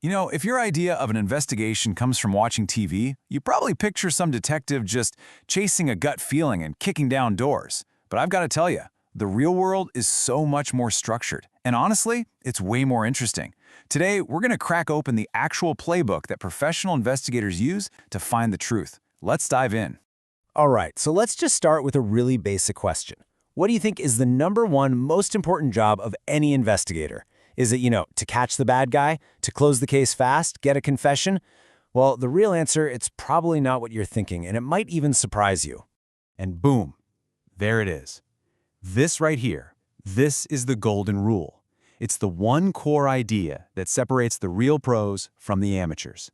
You know, if your idea of an investigation comes from watching TV, you probably picture some detective just chasing a gut feeling and kicking down doors. But I've got to tell you, the real world is so much more structured. And honestly, it's way more interesting. Today, we're going to crack open the actual playbook that professional investigators use to find the truth. Let's dive in. All right, so let's just start with a really basic question. What do you think is the #1 most important job of any investigator? Is it, to catch the bad guy, to close the case fast, get a confession? Well, the real answer, it's probably not what you're thinking, and it might even surprise you. And boom, there it is. This right here, this is the golden rule. It's the one core idea that separates the real pros from the amateurs.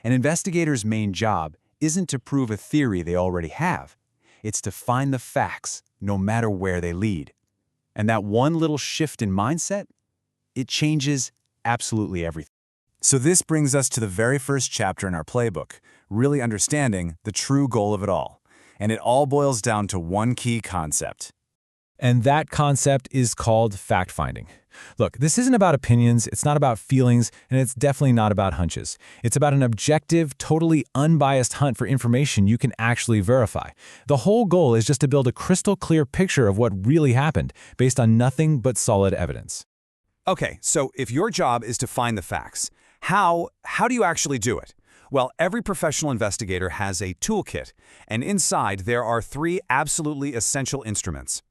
An investigator's main job isn't to prove a theory they already have. It's to find the facts, no matter where they lead. And that one little shift in mindset, it changes absolutely everything. So this brings us to the very first chapter in our playbook, really understanding the true goal of it all. And it all boils down to one key concept. And that concept is called fact-finding. Look, this isn't about opinions, it's not about feelings, and it's definitely not about hunches. It's about an objective, totally unbiased hunt for information you can actually verify. The whole goal is just to build a crystal clear picture of what really happened, based on nothing but solid evidence. Okay, so if your job is to find the facts, how do you actually do it? Well, every professional investigator has a toolkit, and inside there are 3 absolutely essential instruments.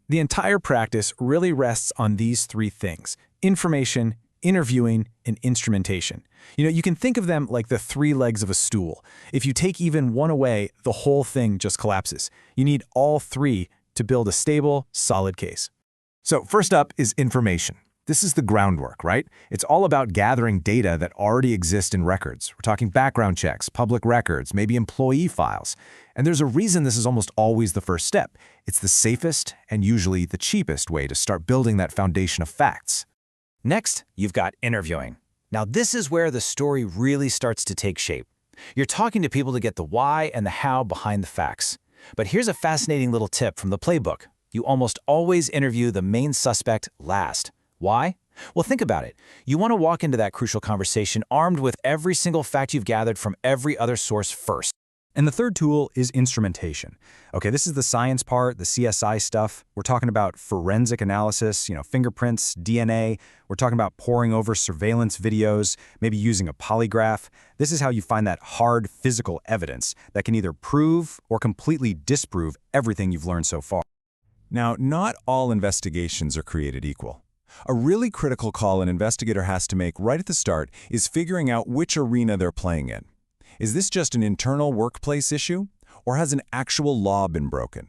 The entire practice really rests on these 3 things: information, interviewing, and instrumentation. You can think of them like the 3 legs of a stool. If you take even one away, the whole thing just collapses. You need all 3 to build a stable, solid case. So first up is information. This is the groundwork, right? It's all about gathering data that already exist in records. We're talking background checks, public records, maybe employee files. And there's a reason this is almost always the first step. It's the safest and usually the cheapest way to start building that foundation of facts. Next, you've got interviewing. Now, this is where the story really starts to take shape. You're talking to people to get the why and the how behind the facts. But here's a fascinating little tip from the playbook. You almost always interview the main suspect last. Why? Well, think about it. You want to walk into that crucial conversation armed with every single fact you've gathered from every other source first. And the third tool is instrumentation. Okay, this is the science part, the CSI stuff. We're talking about forensic analysis, fingerprints, DNA. We're talking about poring over surveillance videos, maybe using a polygraph. This is how you find that hard physical evidence that can either prove or completely disprove everything you've learned so far. Now, not all investigations are created equal. A really critical call an investigator has to make right at the start is figuring out which arena they're playing in. Is this just an internal workplace issue, or has an actual law been broken?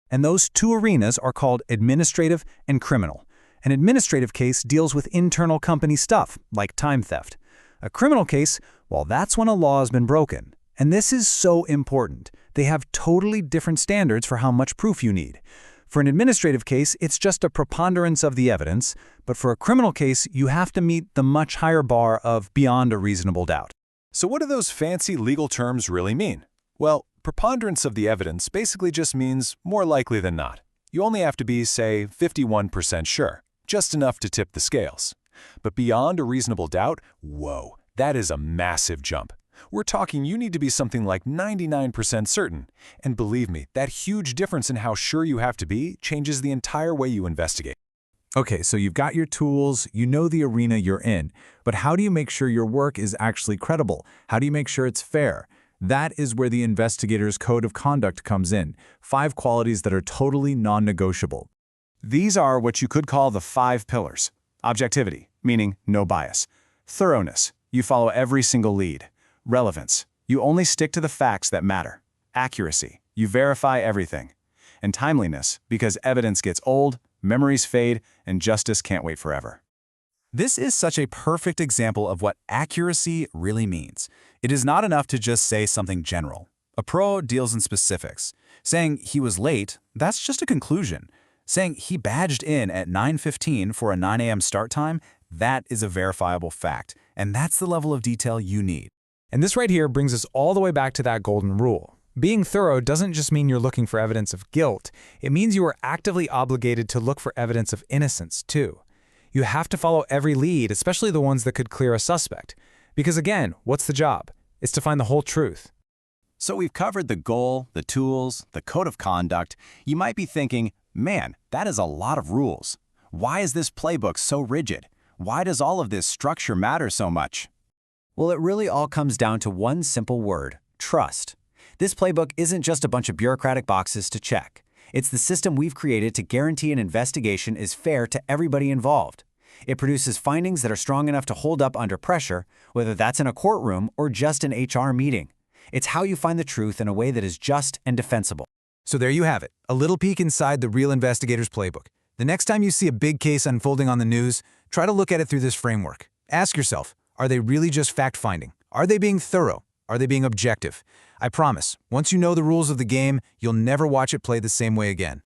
And those 2 arenas are called administrative and criminal. An administrative case deals with internal company stuff, like time theft. A criminal case, well, that's when a law has been broken. And this is so important. They have totally different standards for how much proof you need. For an administrative case, it's just a preponderance of the evidence, but for a criminal case, you have to meet the much higher bar of beyond a reasonable doubt. So what do those fancy legal terms really mean? Well, preponderance of the evidence basically just means more likely than not. You only have to be, say, 51% sure, just enough to tip the scales. But beyond a reasonable doubt, whoa, that is a massive jump. We're talking you need to be something like 99% certain. And believe me, that huge difference in how sure you have to be changes the entire way you investigate. Okay, so you've got your tools, you know the arena you're in, but how do you make sure your work is actually credible? How do you make sure it's fair? That is where the investigator's code of conduct comes in, 5 qualities that are totally non-negotiable. These are what you could call the 5 pillars. Objectivity, meaning no bias. Thoroughness, you follow every single lead. Relevance, you only stick to the facts that matter. Accuracy, you verify everything. And timeliness, because evidence gets old, memories fade, and justice can't wait forever. This is such a perfect example of what accuracy really means. It is not enough to just say something general. A pro deals in specifics. Saying he was late, that's just a conclusion. Saying he badged in at 9:15 for a 9 a.m. start time, that is a verifiable fact, and that's the level of detail you need. And this right here brings us all the way back to that golden rule. Being thorough doesn't just mean you're looking for evidence of guilt. It means you are actively obligated to look for evidence of innocence, too. You have to follow every lead, especially the ones that could clear a suspect. Because again, what's the job? It's to find the whole truth. So we've covered the goal, the tools, the code of conduct. You might be thinking, man, that is a lot of rules. Why is this playbook so rigid? Why does all of this structure matter so much? Well, it really all comes down to one simple word: trust. This playbook isn't just a bunch of bureaucratic boxes to check. It's the system we've created to guarantee an investigation is fair to everybody involved. It produces findings that are strong enough to hold up under pressure, whether that's in a courtroom or just an HR meeting. It's how you find the truth in a way that is just and defensible. So there you have it, a little peek inside the real investigator's playbook. The next time you see a big case unfolding on the news, try to look at it through this framework. Ask yourself, are they really just fact-finding? Are they being thorough? Are they being objective? I promise, once you know the rules of the game, you'll never watch it play the same way again.